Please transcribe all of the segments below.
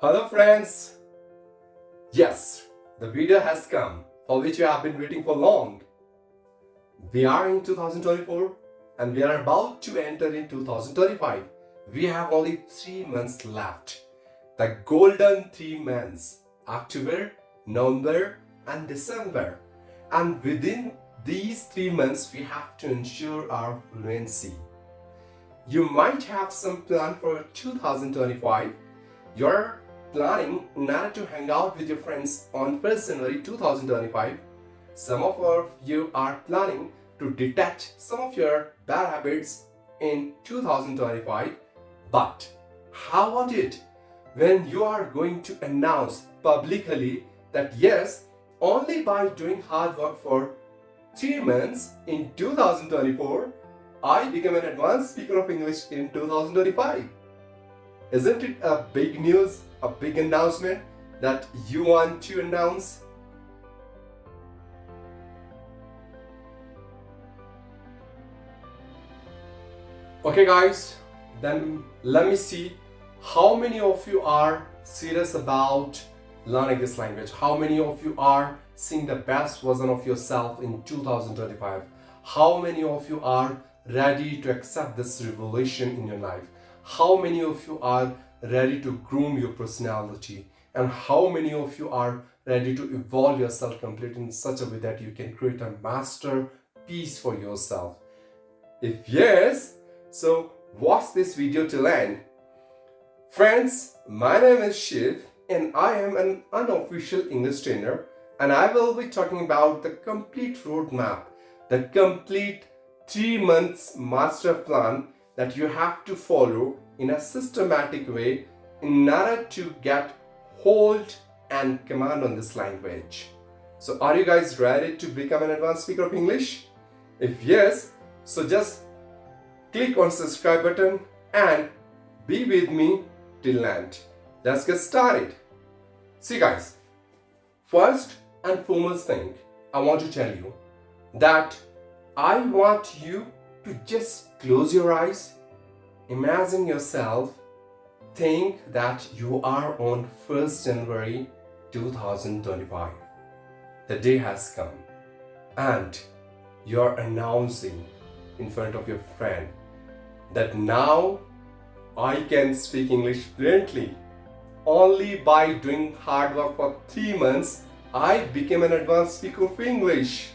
Hello friends! Yes, the video has come for which you have been waiting for long. We are in 2024 and we are about to enter in 2025. We have only 3 months left. The golden 3 months, October, November and December. And within these 3 months we have to ensure our fluency. You might have some plan for 2025. You're planning not to hang out with your friends on 1st January 2025. Some of you are planning to detach some of your bad habits in 2025. But how about it when you are going to announce publicly that yes, only by doing hard work for 3 months in 2024, I became an advanced speaker of English in 2025. Isn't it a big news, a big announcement that you want to announce? Okay guys, then let me see how many of you are serious about learning this language. How many of you are seeing the best version of yourself in 2025? How many of you are ready to accept this revelation in your life? How many of you are ready to groom your personality? And how many of you are ready to evolve yourself completely in such a way that you can create a masterpiece for yourself? If yes, so watch this video till end. Friends, my name is Shiv and I am an unofficial English trainer, and I will be talking about the complete roadmap, the complete 3 months master plan that you have to follow in a systematic way in order to get hold and command on this language. So are you guys ready to become an advanced speaker of English? If yes, so just click on subscribe button and be with me till end. Let's get started. See guys, first and foremost thing I want to tell you that I want you to just close your eyes, imagine yourself, think that you are on 1st January 2025. The day has come and you are announcing in front of your friend that now I can speak English fluently. Only by doing hard work for 3 months, I became an advanced speaker of English.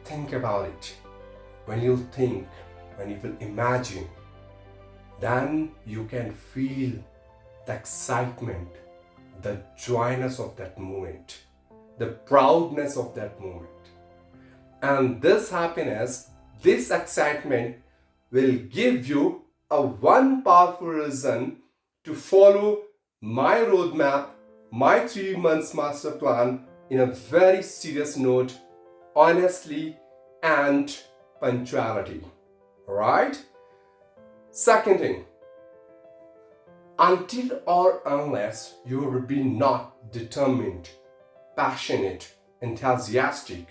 Think about it. When you think, when you will imagine, then you can feel the excitement, the joyness of that moment, the proudness of that moment. And this happiness, this excitement will give you a one powerful reason to follow my roadmap, my 3 months master plan in a very serious note, honestly and punctuality. Alright? Second thing, until or unless you will be not determined, passionate, enthusiastic,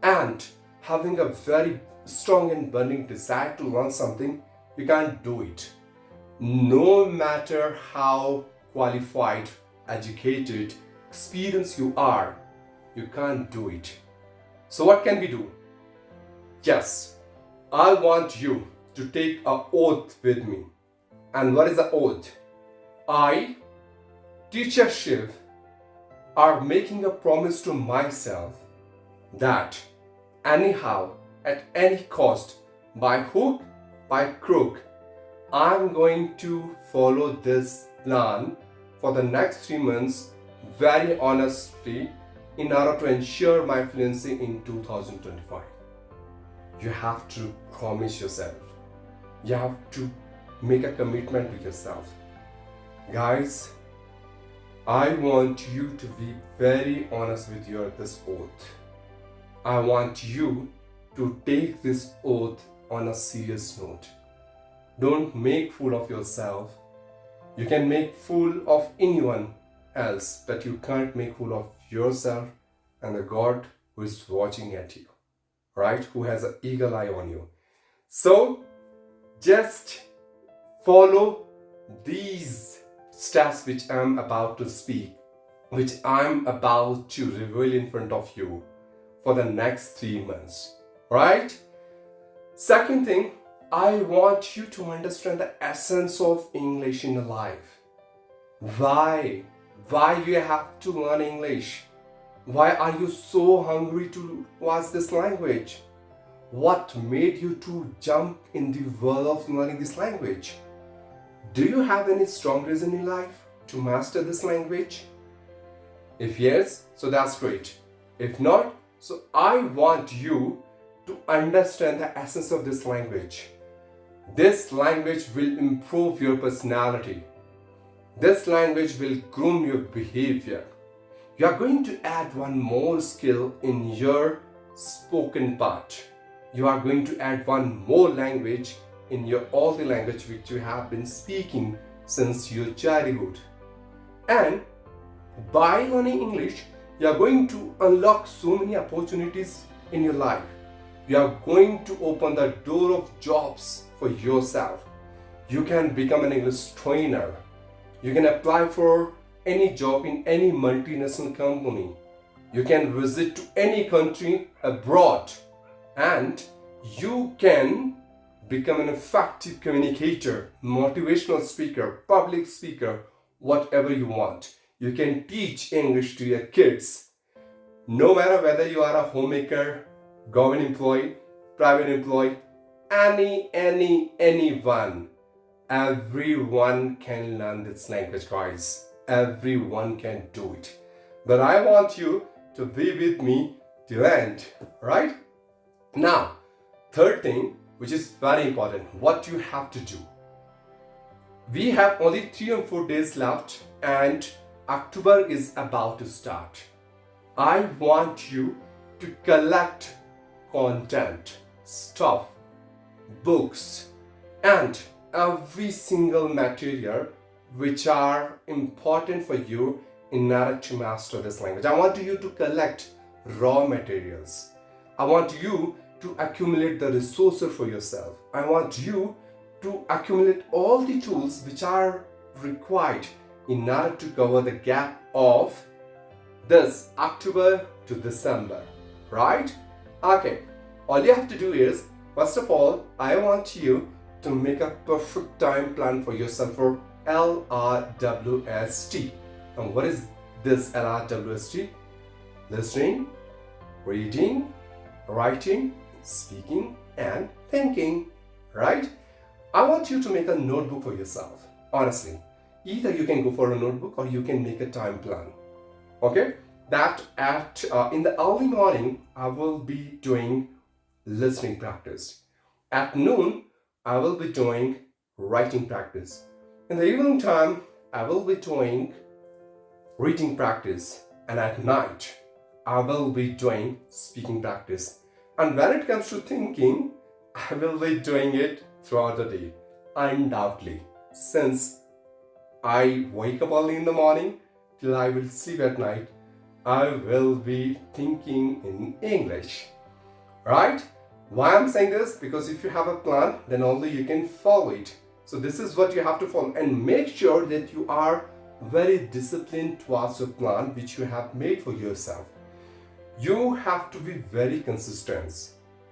and having a very strong and burning desire to learn something, you can't do it. No matter how qualified, educated, experienced you are, you can't do it. So what can we do? Yes, I want you to take an oath with me. And what is the oath? I, teacher Shiv, are making a promise to myself that anyhow, at any cost, by hook, by crook, I'm going to follow this plan for the next 3 months very honestly in order to ensure my fluency in 2025. You have to promise yourself. You have to make a commitment with yourself. Guys, I want you to be very honest with this oath. I want you to take this oath on a serious note. Don't make fool of yourself. You can make fool of anyone else, but you can't make fool of yourself and the God who is watching at you, right? Who has an eagle eye on you. So just follow these stats which I'm about to speak, which I'm about to reveal in front of you for the next 3 months, right? Second thing, I want you to understand the essence of English in life. Why? Why you have to learn English? Why are you so hungry towards this language? What made you to jump in the world of learning this language? Do you have any strong reason in life to master this language? If yes, so that's great. If not, so I want you to understand the essence of this language. This language will improve your personality. This language will groom your behavior. You are going to add one more skill in your spoken part. You are going to add one more language in your all the language which you have been speaking since your childhood. And by learning English, you are going to unlock so many opportunities in your life. You are going to open the door of jobs for yourself. You can become an English trainer. You can apply for any job in any multinational company. You can visit to any country abroad, and you can become an effective communicator, motivational speaker, public speaker, whatever you want. You can teach English to your kids. No matter whether you are a homemaker, government employee, private employee, anyone. Everyone can learn this language, guys. Everyone can do it. But I want you to be with me till end, right? Now, third thing, which is very important, what you have to do. We have only 3 or 4 days left and October is about to start. I want you to collect content, stuff, books, and every single material which are important for you in order to master this language. I want you to collect raw materials. I want you to accumulate the resources for yourself. I want you to accumulate all the tools which are required in order to cover the gap of this October to December, right? Okay, all you have to do is, first of all, I want you to make a perfect time plan for yourself for LRWST. And what is this LRWST? Listening, reading, writing, speaking, and thinking, right? I want you to make a notebook for yourself, honestly. Either you can go for a notebook or you can make a time plan, okay? That in the early morning, I will be doing listening practice. At noon, I will be doing writing practice. In the evening time, I will be doing reading practice. And at night, I will be doing speaking practice. And when it comes to thinking, I will be doing it throughout the day, undoubtedly. Since I wake up early in the morning till I will sleep at night, I will be thinking in English, right? Why I'm saying this? Because if you have a plan, then only you can follow it. So this is what you have to follow, and make sure that you are very disciplined towards your plan which you have made for yourself. You have to be very consistent,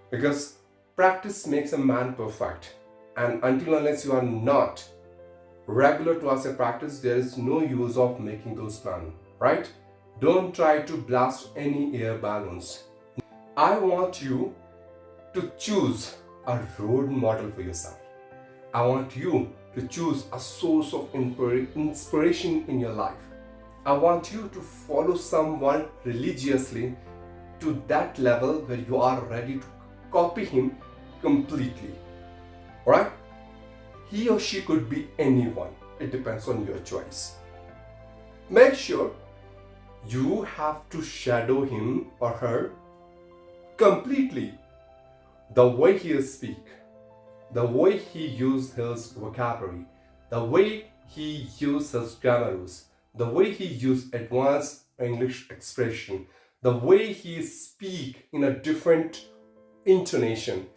because practice makes a man perfect, and until unless you are not regular towards your practice, there is no use of making those plans, right? Don't try to blast any air balloons. I want you to choose a role model for yourself. I want you to choose a source of inspiration in your life. I want you to follow someone religiously to that level where you are ready to copy him completely. Alright? He or she could be anyone. It depends on your choice. Make sure you have to shadow him or her completely. The way he speaks, the way he uses his vocabulary, the way he uses his grammar rules, the way he uses advanced English expression, the way he speaks in a different intonation,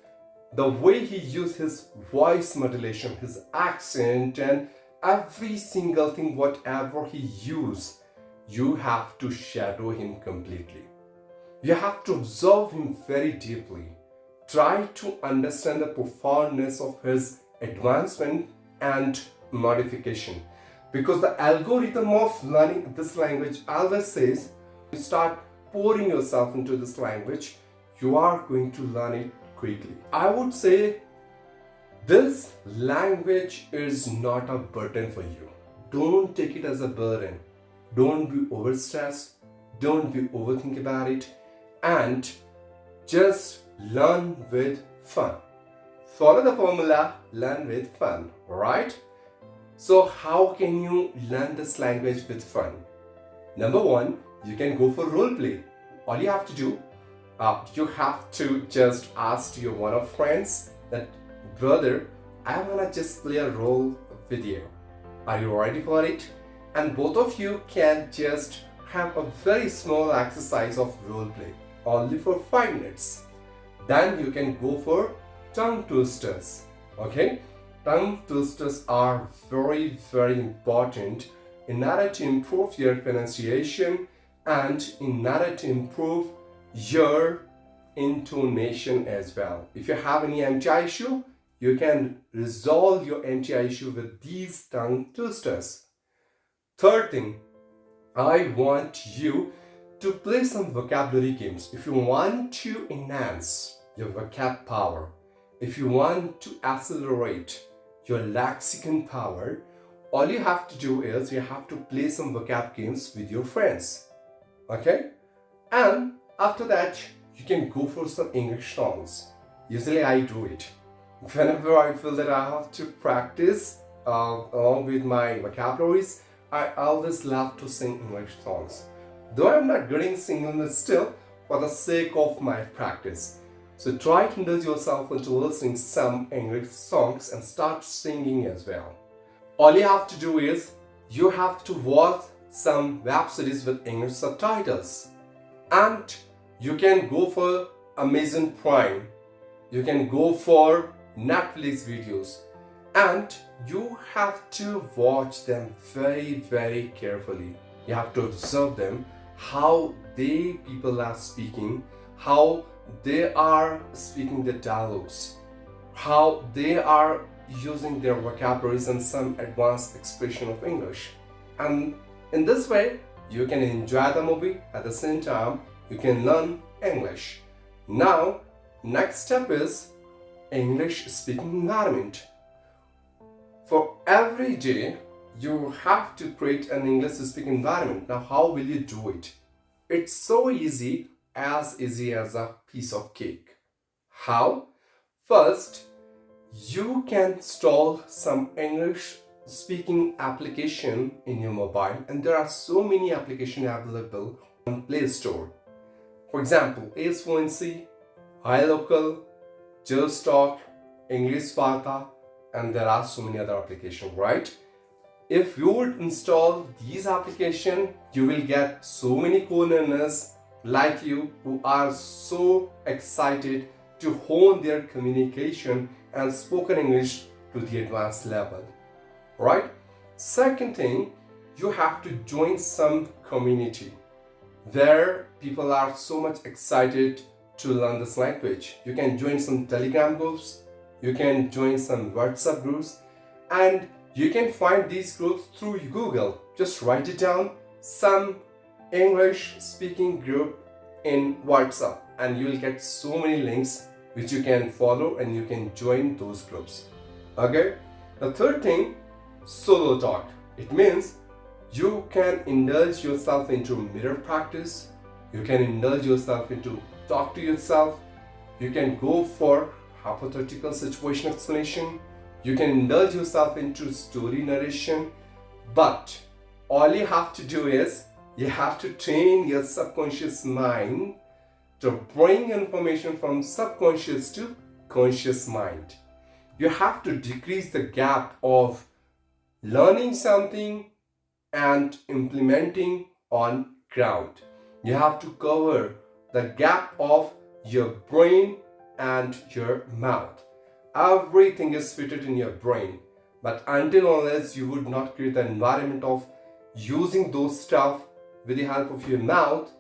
the way he uses his voice modulation, his accent, and every single thing, whatever he uses, you have to shadow him completely. You have to observe him very deeply. Try to understand the profoundness of his advancement and modification. Because the algorithm of learning this language always says, you start pouring yourself into this language, you are going to learn it quickly. I would say this language is not a burden for you. Don't take it as a burden. Don't be overstressed. Don't be overthink about it. And just learn with fun. Follow the formula, learn with fun, right? So how can you learn this language with fun? Number one, you can go for role play. All you have to do, you have to just ask your one of friends that, brother, I wanna just play a role with you. Are you ready for it? And both of you can just have a very small exercise of role play, only for 5 minutes. Then you can go for tongue twisters. Okay? Tongue twisters are very, very important in order to improve your pronunciation and in order to improve your intonation as well. If you have any MTI issue, you can resolve your MTI issue with these tongue twisters. Third thing, I want you to play some vocabulary games. If you want to enhance your vocab power, if you want to accelerate your lexicon power, all you have to do is you have to play some vocab games with your friends. Okay? And after that, you can go for some English songs. Usually I do it. Whenever I feel that I have to practice along with my vocabularies, I always love to sing English songs. Though I'm not good in singing, but still, for the sake of my practice. So try to indulge yourself into listening some English songs and start singing as well. All you have to do is, you have to watch some web series with English subtitles. And you can go for Amazon Prime. You can go for Netflix videos. And you have to watch them very, very carefully. You have to observe them, how people are speaking, how they are speaking the dialogues, how they are using their vocabularies and some advanced expression of English. And in this way, you can enjoy the movie at the same time, you can learn English. Now, next step is English speaking environment. For every day, you have to create an English speaking environment. Now, how will you do it? It's so easy as a piece of cake. How? First, you can install some English speaking application in your mobile, and there are so many applications available on Play Store. For example, Fluency, iLocal, Just Talk, English Varta, and there are so many other applications, right? If you would install these applications, you will get so many co-learners like you who are so excited to hone their communication and spoken English to the advanced level, right? Second thing, you have to join some community where people are so much excited to learn this language. You can join some Telegram groups, you can join some WhatsApp groups, and you can find these groups through Google. Just write it down, some English speaking group in WhatsApp, and you will get so many links which you can follow and you can join those groups. Okay? The third thing, solo talk. It means you can indulge yourself into mirror practice, you can indulge yourself into talk to yourself, you can go for hypothetical situation explanation, you can indulge yourself into story narration, but all you have to do is you have to train your subconscious mind to bring information from subconscious to conscious mind. You have to decrease the gap of learning something and implementing on ground. You have to cover the gap of your brain and your mouth. Everything is fitted in your brain, But until unless you would not create the environment of using those stuff with the help of your mouth,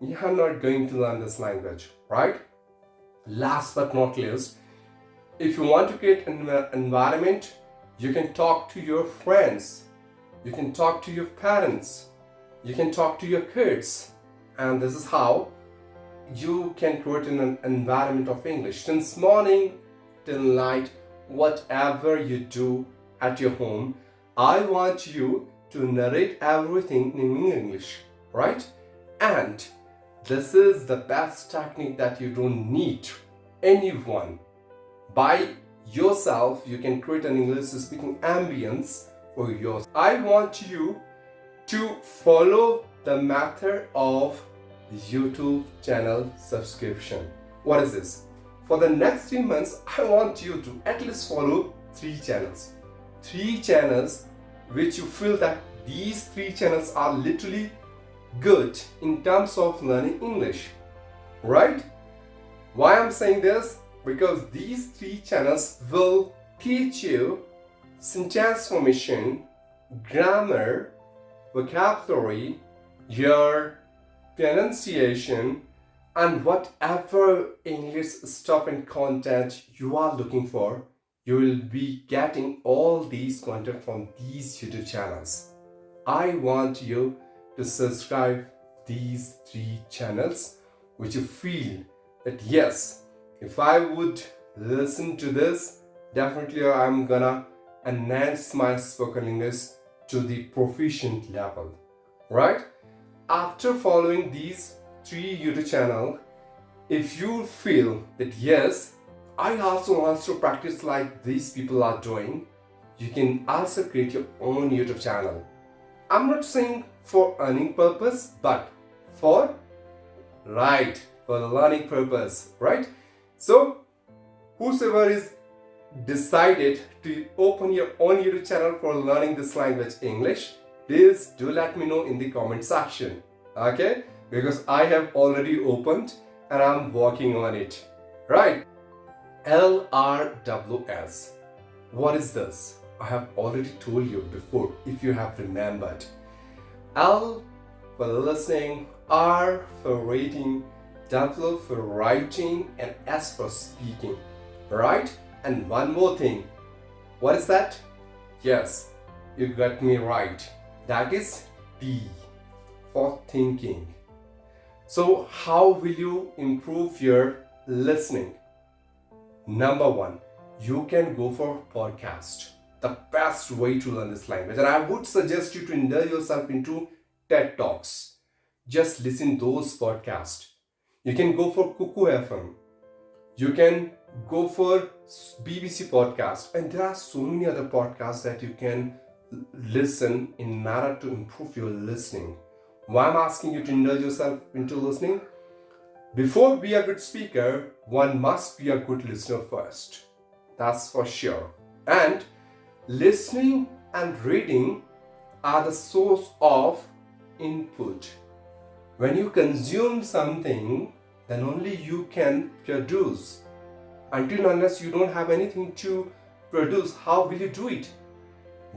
you are not going to learn this language, right? Last but not least, if you want to create an environment, you can talk to your friends, you can talk to your parents, you can talk to your kids, and this is how you can create an environment of English. Since morning till night, whatever you do at your home, I want you to narrate everything in English, right? And this is the best technique that you don't need anyone. By yourself, you can create an English speaking ambience for yours. I want you to follow the method of YouTube channel subscription. What is this? For the next 3 months, I want you to at least follow 3 channels. 3 channels which you feel that these 3 channels are literally good in terms of learning English, right? Why I'm saying this? Because these 3 channels will teach you sentence formation, grammar, vocabulary, your pronunciation, and whatever English stuff and content you are looking for. You will be getting all these content from these YouTube channels. I want you to subscribe these 3 channels which you feel that yes, if I would listen to this, definitely I'm gonna enhance my spoken English to the proficient level, right? After following these 3 YouTube channels, if you feel that yes, I also want to practice like these people are doing, you can also create your own YouTube channel. I'm not saying for earning purpose, but for learning purpose, right? So whosoever is decided to open your own YouTube channel for learning this language English, please do let me know in the comment section, okay? Because I have already opened and I'm working on it, right? LRWS. What is this? I have already told you before, if you have remembered. L for listening, R for reading, W for writing, and S for speaking, right? And one more thing. What is that? Yes, you got me right. That is T for thinking. So how will you improve your listening? Number 1, you can go for podcast. The best way to learn this language. And I would suggest you to indulge yourself into TED Talks. Just listen those podcasts. You can go for Cuckoo FM. You can go for BBC podcast. And there are so many other podcasts that you can listen in order to improve your listening. Why I'm asking you to indulge yourself into listening? Before being a good speaker, one must be a good listener first. That's for sure. And listening and reading are the source of input. When you consume something, then only you can produce. Until unless you don't have anything to produce, how will you do it?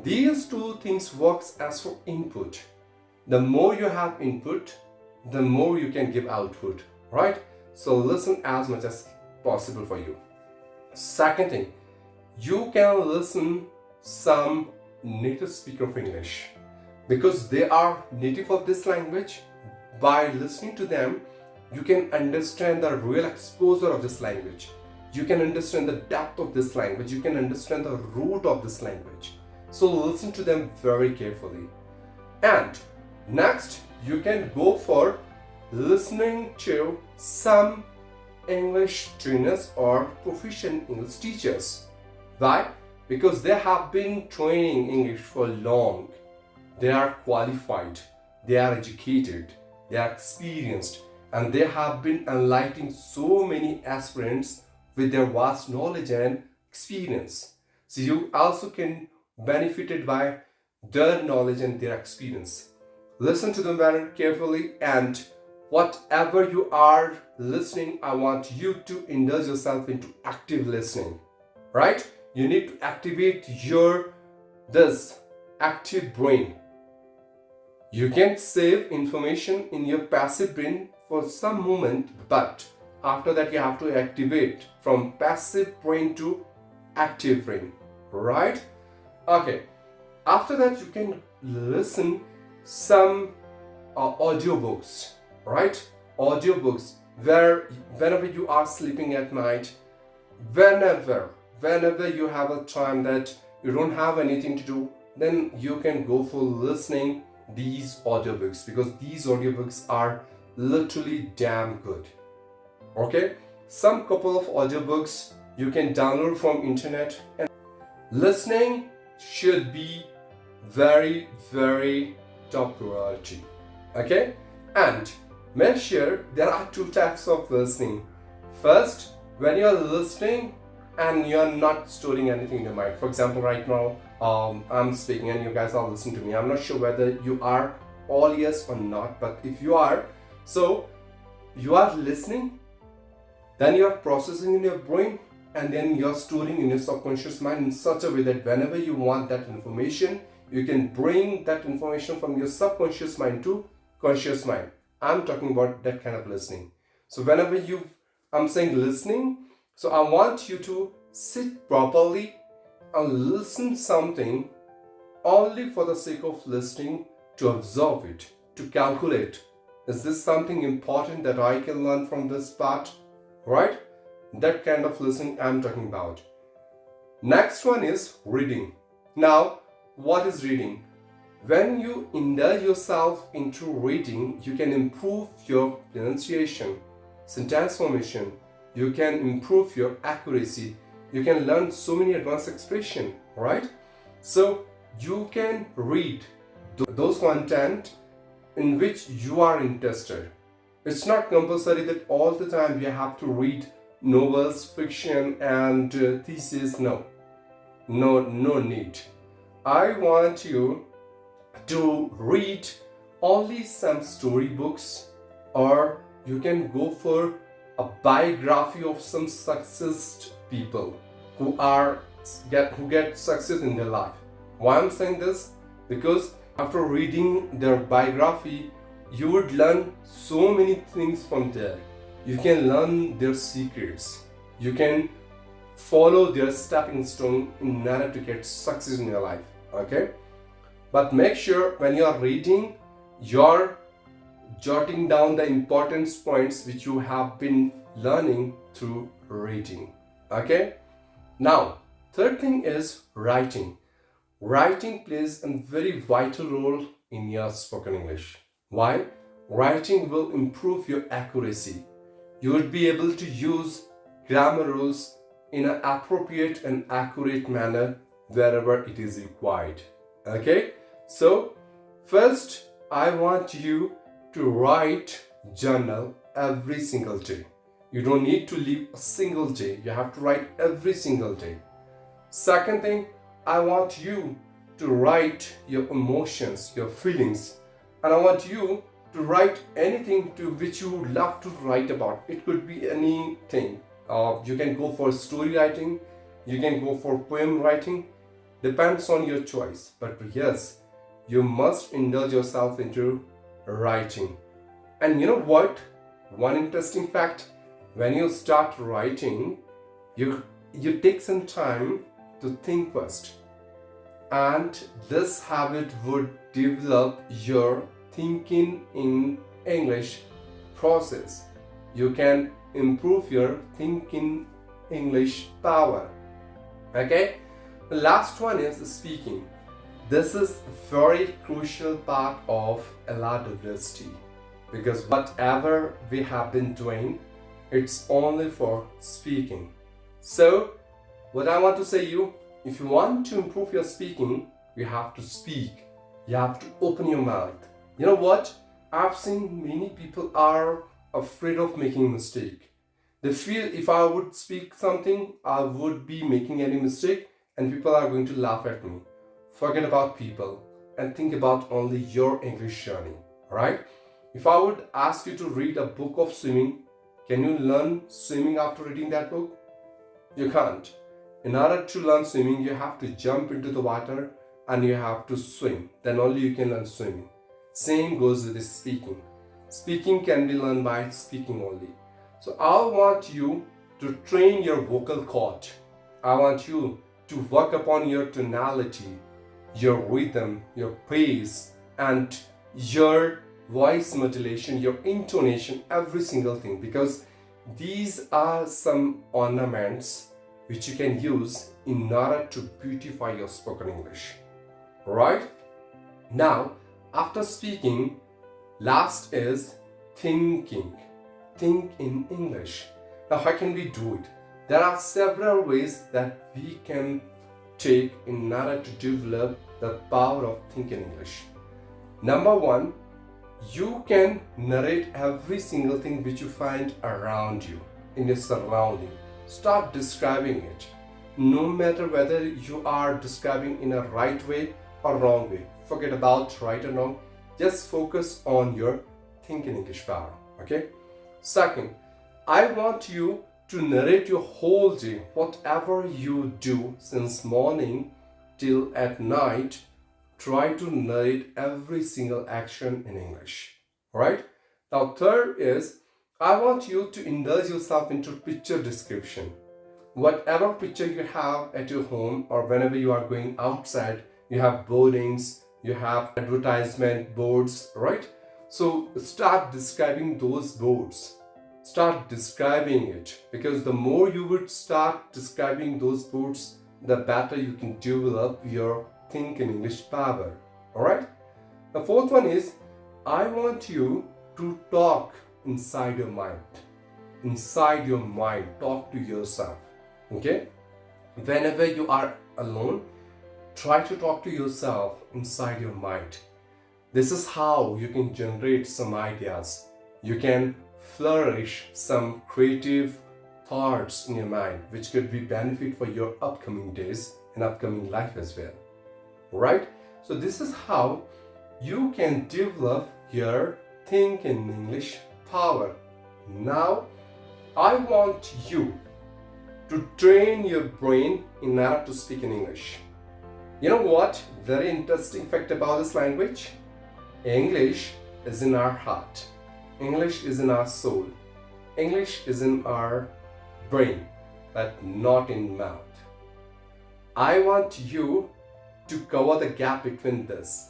These 2 things works as for input. The more you have input, the more you can give output, right? So listen as much as possible for you. Second thing, you can listen some native speaker of English because they are native of this language. By listening to them, you can understand the real exposure of this language. You can understand the depth of this language. You can understand the root of this language. So listen to them very carefully. And next, you can go for listening to some English trainers or proficient English teachers. Why? Because they have been training English for long. They are qualified, they are educated, they are experienced, and they have been enlightening so many aspirants with their vast knowledge and experience. So you also can benefit by their knowledge and their experience. Listen to them very carefully, and whatever you are listening, I want you to indulge yourself into active listening, right? You need to activate your this active brain. You can save information in your passive brain for some moment, but after that you have to activate from passive brain to active brain, right? Okay, after that you can listen some audiobooks, right? Audiobooks where whenever you are sleeping at night, whenever you have a time that you don't have anything to do, then you can go for listening these audiobooks, because these audiobooks are literally damn good. Okay, some couple of audiobooks you can download from internet, and listening should be very top priority. Okay, and make sure there are two types of listening. First, when you're listening and you're not storing anything in your mind. For example, right now I'm speaking and you guys are listening to me. I'm not sure whether you are all ears or not, but if you are, so you are listening, then you are processing in your brain, and then you're storing in your subconscious mind in such a way that whenever you want that information, you can bring that information from your subconscious mind to conscious mind. I'm talking about that kind of listening. So whenever I'm saying listening, so I want you to sit properly and listen something only for the sake of listening, to observe it, to calculate. Is this something important that I can learn from this part? Right? That kind of listening I'm talking about. Next one is reading. Now, what is reading? When you indulge yourself into reading, you can improve your pronunciation, sentence formation, you can improve your accuracy, you can learn so many advanced expressions, right? So you can read those content in which you are interested. It's not compulsory that all the time you have to read novels, fiction and thesis. No need. I want you to read only some storybooks, or you can go for a biography of some success people who get success in their life. Why I'm saying this? Because after reading their biography, you would learn so many things from there. You can learn their secrets. You can follow their stepping stone in order to get success in your life. Okay? But make sure when you are reading, you're jotting down the important points which you have been learning through reading. Okay? Now, third thing is writing. Writing plays a very vital role in your spoken English. Why? Writing will improve your accuracy. You will be able to use grammar rules in an appropriate and accurate manner wherever it is required. Okay? So, first, I want you to write journal every single day. You don't need to leave a single day. You have to write every single day. Second thing, I want you to write your emotions, your feelings. And I want you to write anything to which you would love to write about. It could be anything. You can go for story writing. You can go for poem writing. Depends on your choice. But yes, you must indulge yourself into writing. And you know what? One interesting fact, when you start writing, you take some time to think first. And this habit would develop your thinking in English process. You can improve your thinking English power. Okay? The last one is speaking. This is a very crucial part of LRWST, because whatever we have been doing, it's only for speaking. So, what I want to say you, if you want to improve your speaking, you have to speak. You have to open your mouth. You know what? I've seen many people are afraid of making a mistake. They feel if I would speak something, I would be making any mistake and people are going to laugh at me. Forget about people and think about only your English journey, right? If I would ask you to read a book of swimming, can you learn swimming after reading that book? You can't. In order to learn swimming, you have to jump into the water, and you have to swim. Then only you can learn swimming. Same goes with the speaking. Speaking can be learned by speaking only. So I want you to train your vocal cord. I want you to work upon your tonality, your rhythm, your pace, and your voice modulation, your intonation, every single thing, because these are some ornaments which you can use in order to beautify your spoken English. Right? Now, after speaking, last is thinking. Think in English. Now, how can we do it? There are several ways that we can take in order to develop the power of thinking English. Number one, you can narrate every single thing which you find around you, in your surrounding. Start describing it. No matter whether you are describing in a right way or wrong way. Forget about right or wrong. Just focus on your thinking English power. Okay? Second, I want you to narrate your whole day, whatever you do since morning till at night. Try to narrate every single action in English. Right? Now, third is, I want you to indulge yourself into picture description. Whatever picture you have at your home or whenever you are going outside, you have boardings, you have advertisement boards, right? So start describing those boards. Start describing it, because the more you would start describing those boards, the better you can develop your thinking English power. Alright? The fourth one is, I want you to talk inside your mind. Inside your mind, talk to yourself. Okay? Whenever you are alone, try to talk to yourself inside your mind. This is how you can generate some ideas. You can flourish some creative thoughts in your mind, which could be benefit for your upcoming days and upcoming life as well. Right? So this is how you can develop your think in English power. Now, I want you to train your brain in order to speak in English. You know what? Very interesting fact about this language. English is in our heart. English is in our soul. English is in our brain, but not in mouth. I want you to cover the gap between this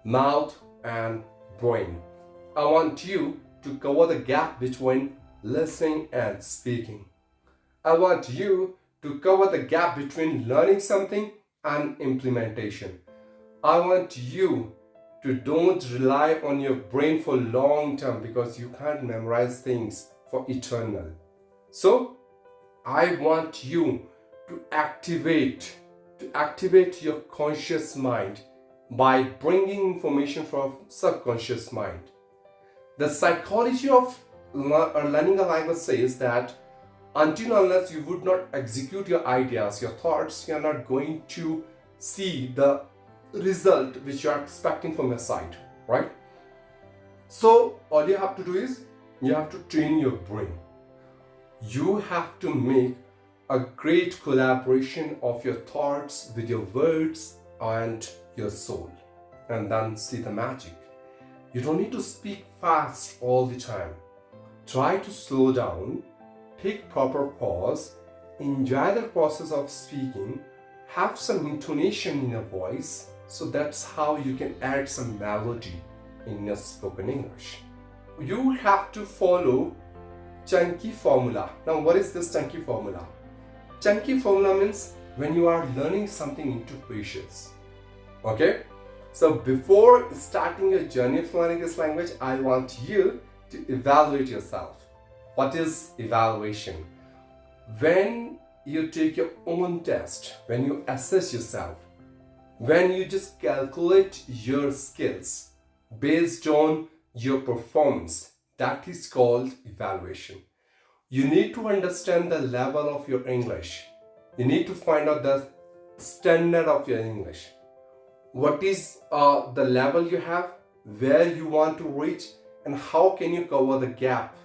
mouth and brain. I want you to cover the gap between listening and speaking. I want you to cover the gap between learning something and implementation. I want you to don't rely on your brain for long term, because you can't memorize things for eternal. So I want you to activate your conscious mind by bringing information from subconscious mind. The psychology of learning a language says that until unless you would not execute your ideas, your thoughts, you are not going to see the result which you are expecting from your side, right? So all you have to do is you have to train your brain. You have to make a great collaboration of your thoughts with your words and your soul, and then see the magic. You don't need to speak fast all the time. Try to slow down, take proper pause, enjoy the process of speaking, have some intonation in your voice. So that's how you can add some melody in your spoken English. You have to follow chunky formula. Now, what is this chunky formula? Chunky formula means when you are learning something into patience. Okay? So before starting your journey of learning this language, I want you to evaluate yourself. What is evaluation? When you take your own test, when you assess yourself, when you just calculate your skills based on your performance, that is called evaluation. You need to understand the level of your English. You need to find out the standard of your English. What is the level you have, where you want to reach, and how can you cover the gap?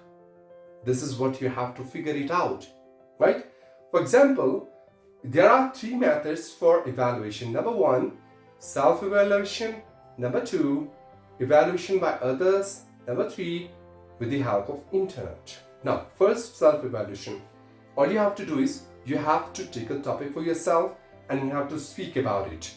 This is what you have to figure it out, right? For example, there are three methods for evaluation. Number one, self-evaluation. Number two, evaluation by others. Number three, with the help of internet. Now, first, self-evaluation. All you have to do is you have to take a topic for yourself and you have to speak about it,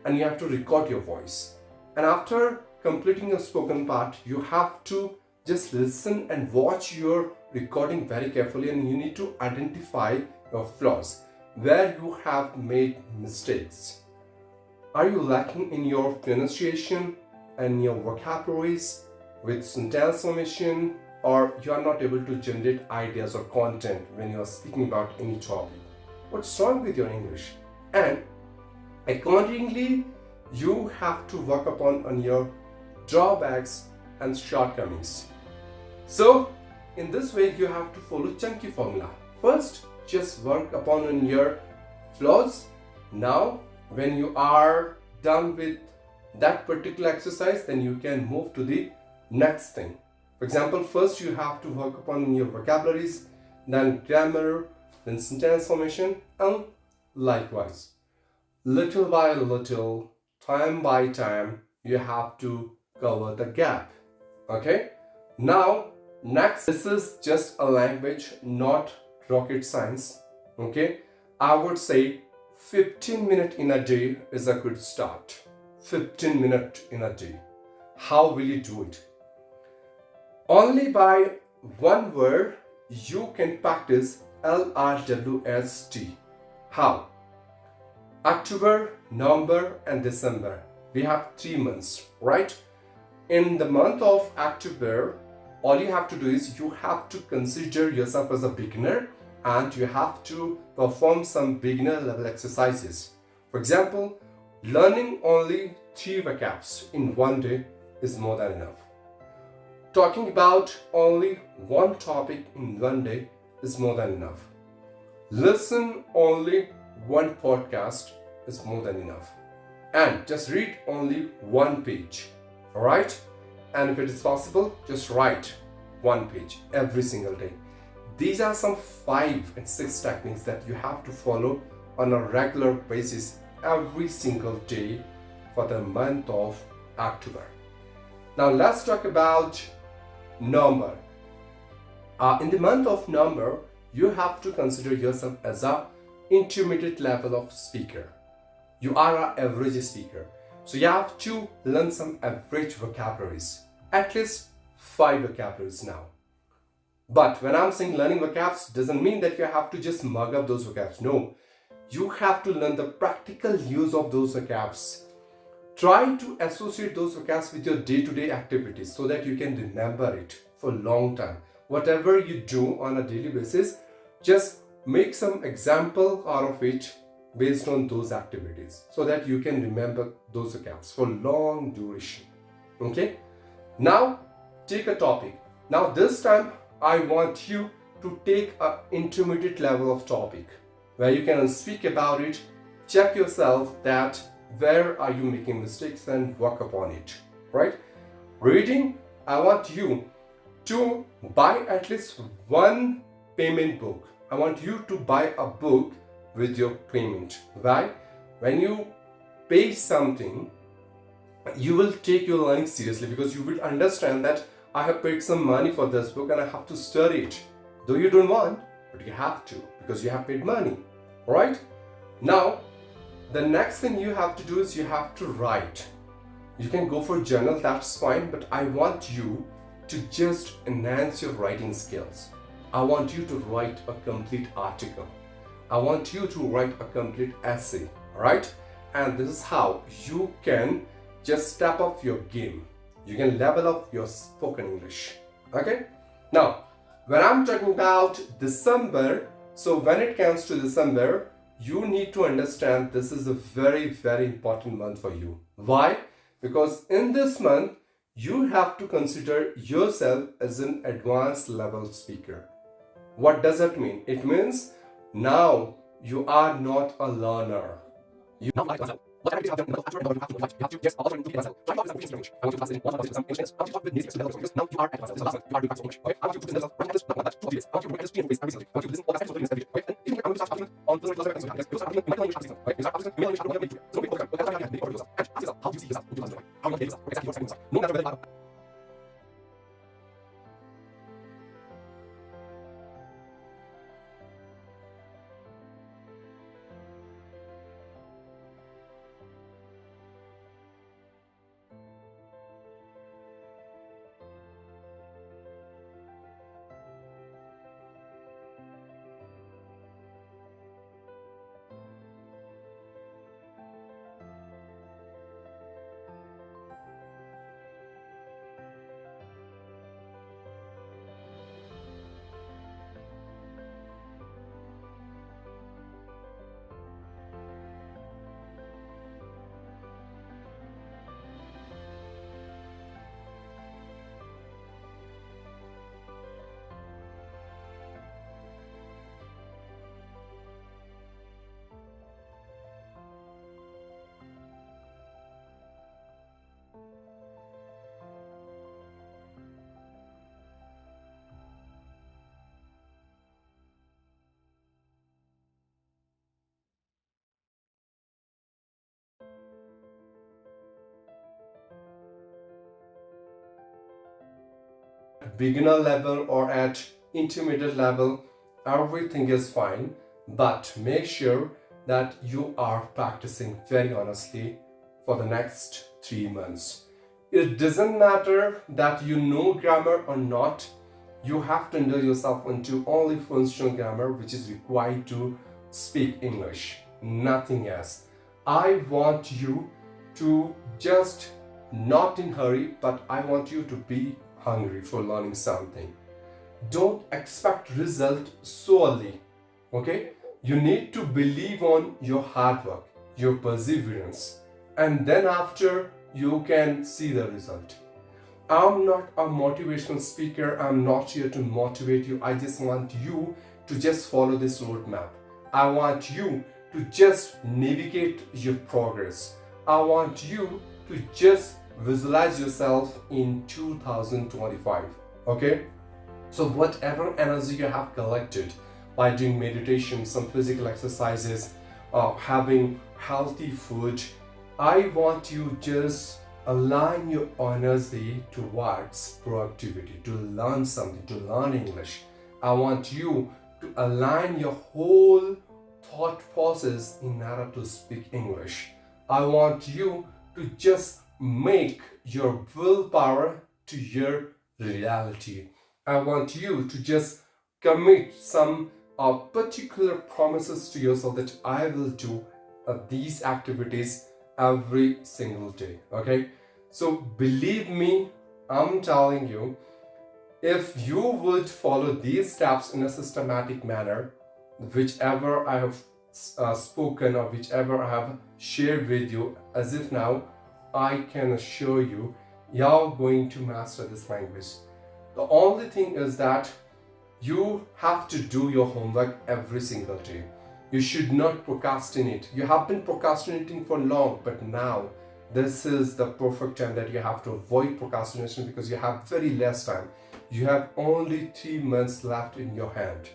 and you have to record your voice. And after completing your spoken part, you have to just listen and watch your recording very carefully, and you need to identify your flaws, where you have made mistakes. Are you lacking in your pronunciation and your vocabularies with sentence formation, or you are not able to generate ideas or content when you are speaking about any topic? What's wrong with your English? And accordingly, you have to work upon on your drawbacks and shortcomings. So in this way, you have to follow chunky formula. First, just work upon on your flaws. Now, when you are done with that particular exercise, then you can move to the next thing. For example, first you have to work upon your vocabularies, then grammar, then sentence formation, and likewise. Little by little, time by time, you have to cover the gap. Okay? Now, next, this is just a language, not rocket science. Okay? I would say 15 minutes in a day is a good start. 15 minutes in a day. How will you do it? Only by one word you can practice LRWST. How? October, November and December. We have 3 months, right? In the month of October, all you have to do is you have to consider yourself as a beginner, and you have to perform some beginner level exercises. For example, learning only 3 vocabs in one day is more than enough. Talking about only one topic in one day is more than enough. Listen only one podcast is more than enough. And just read only one page. Alright? And if it is possible, just write one page every single day. These are some 5 and 6 techniques that you have to follow on a regular basis every single day for the month of October. Now let's talk about November. In the month of November, you have to consider yourself as an intermediate level of speaker. You are an average speaker. So you have to learn some average vocabularies. At least 5 vocabularies now. But when I'm saying learning vocabs, doesn't mean that you have to just mug up those vocabs. No. You have to learn the practical use of those vocabs. Try to associate those vocabs with your day-to-day activities so that you can remember it for a long time. Whatever you do on a daily basis, just make some example out of it based on those activities so that you can remember those vocabs for long duration. Okay? Now, take a topic. Now, this time, I want you to take an intermediate level of topic where you can speak about it, check yourself that where are you making mistakes and work upon it, right? Reading, I want you to buy at least one payment book. I want you to buy a book with your payment. Why? When you pay something, you will take your learning seriously because you will understand that I have paid some money for this book and I have to study it. Though you don't want, but you have to because you have paid money, right? Now, the next thing you have to do is you have to write. You can go for journal, that's fine, but I want you to just enhance your writing skills. I want you to write a complete article. I want you to write a complete essay, right? And this is how you can just step up your game. You can level up your spoken English, okay? Now, when I'm talking about December, so when it comes to December, you need to understand this is a very, very important month for you. Why? Because in this month, you have to consider yourself as an advanced level speaker. What does that mean? It means now you are not a learner. You now What activities have done in the you have to you have to just also include myself. I want to use English. I want to pass in one of some English. I want to talk with native speakers because now you are at myself. This is the last one. You are doing practice English. Okay? I want you to listen to right now. Not that. I want you to write this piece every single day. I want you to listen all the every day. Okay? And if you I'm going to start talking on this like this. You start talking in my language practice. Okay? You start talking in my language. I don't want to make it. So we focus on what you have yourself. And ask yourself how do you see yourself in 2025? How you want to get yourself? Exactly what's yourself. No matter whether beginner level or at intermediate level, everything is fine, but make sure that you are practicing very honestly for the next 3 months. It doesn't matter that you know grammar or not, you have to indulge yourself into only functional grammar which is required to speak English, nothing else. I want you to just not in hurry, but I want you to be hungry for learning something. Don't expect result so early. Okay? You need to believe on your hard work, your perseverance, and then after you can see the result. I'm not a motivational speaker. I'm not here to motivate you. I just want you to just follow this roadmap. I want you to just navigate your progress. I want you to just visualize yourself in 2025. Okay? So whatever energy you have collected by doing meditation, some physical exercises, having healthy food, I want you just align your energy towards productivity, to learn something, to learn English. I want you to align your whole thought process in order to speak English. I want you to just make your willpower to your reality. I want you to just commit some particular promises to yourself that I will do these activities every single day. Okay? So believe me, I'm telling you, if you would follow these steps in a systematic manner, whichever I have spoken or whichever I have shared with you, as if now, I can assure you, you're going to master this language. The only thing is that you have to do your homework every single day. You should not procrastinate. You have been procrastinating for long, but now this is the perfect time that you have to avoid procrastination because you have very less time. You have only 3 months left in your hand.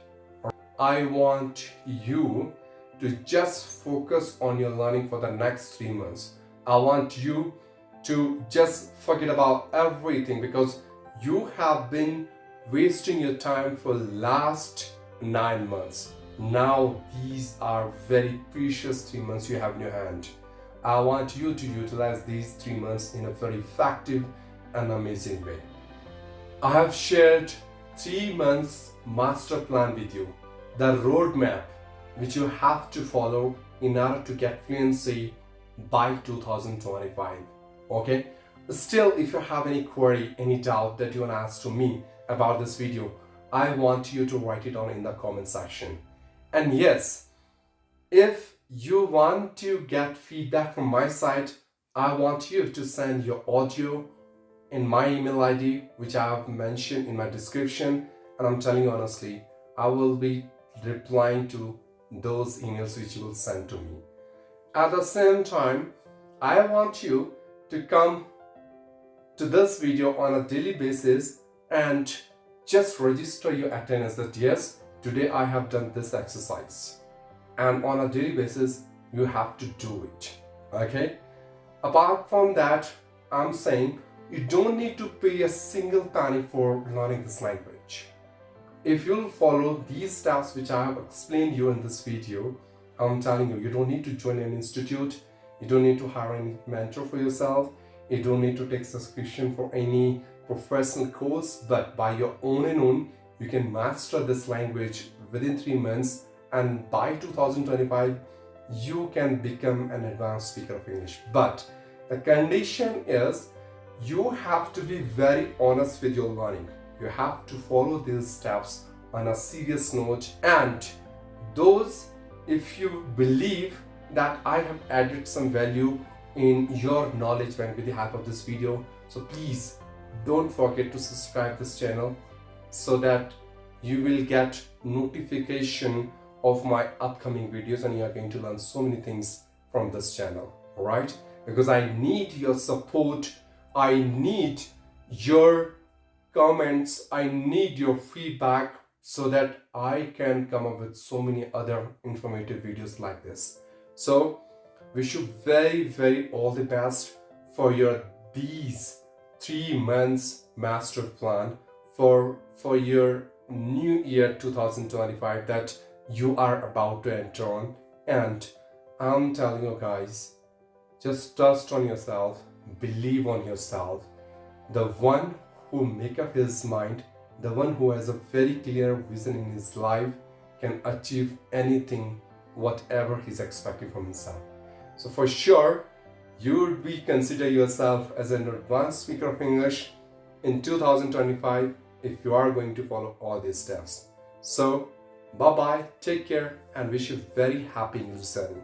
I want you to just focus on your learning for the next 3 months. I want you to just forget about everything because you have been wasting your time for last 9 months. Now these are very precious 3 months you have in your hand. I want you to utilize these 3 months in a very effective and amazing way. I have shared 3 months master plan with you, the roadmap which you have to follow in order to get fluency by 2025. Okay? Still, if you have any query, any doubt that you want to ask to me about this video, I want you to write it down in the comment section. And yes, if you want to get feedback from my side, I want you to send your audio in my email ID, which I have mentioned in my description. And I'm telling you honestly, I will be replying to those emails which you will send to me. At the same time, I want you to come to this video on a daily basis and just register your attendance that yes, today I have done this exercise, and on a daily basis you have to do it. Okay, apart from that, I'm saying you don't need to pay a single penny for learning this language. If you'll follow these steps which I have explained you in this video, I'm telling you, you don't need to join an institute, you don't need to hire any mentor for yourself, you don't need to take subscription for any professional course, but by your own and own, you can master this language within 3 months, and by 2025, you can become an advanced speaker of English. But the condition is you have to be very honest with your learning. You have to follow these steps on a serious note, and those, if you believe that I have added some value in your knowledge with the help of this video, so please don't forget to subscribe this channel so that you will get notification of my upcoming videos, and you are going to learn so many things from this channel. All right, because I need your support, I need your comments, I need your feedback so that I can come up with so many other informative videos like this. So wish you very all the best for your these 3 months master plan for your new year 2025 that you are about to enter on. And I'm telling you guys, just trust on yourself, believe on yourself. The one who make up his mind, the one who has a very clear vision in his life can achieve anything, whatever he's expecting from himself. So for sure, you would be consider yourself as an advanced speaker of English in 2025 if you are going to follow all these steps. So bye bye, take care, and wish you very happy English journey.